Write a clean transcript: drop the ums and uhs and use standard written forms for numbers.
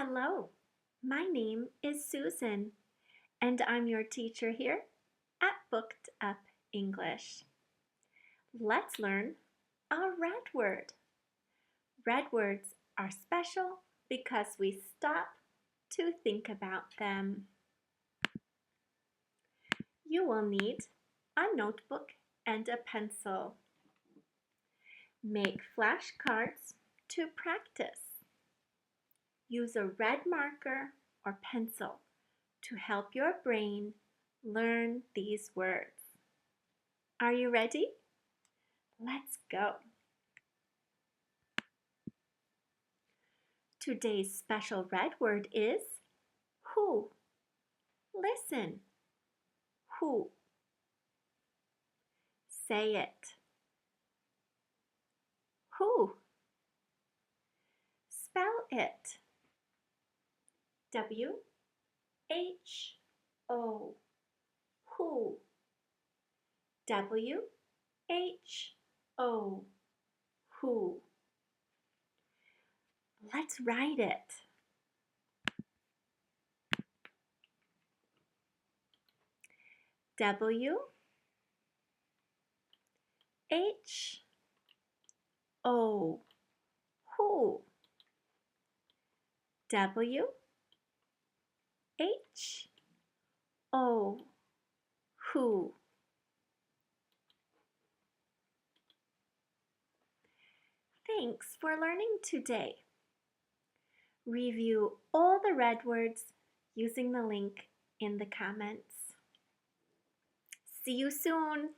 Hello, my name is Susan, and I'm your teacher here at Booked Up English. Let's learn a red word. Red words are special because we stop to think about them. You will need a notebook and a pencil. Make flashcards to practice. Use a red marker or pencil to help your brain learn these words. Are you ready? Let's go. Today's special red word is who. Listen. Who. Say it. Who. Spell it. W-H-O. Who. W-H-O. Who. Let's write it. W H O. Who. W H O. Who. Thanks for learning today. Review all the red words using the link in the comments. See you soon!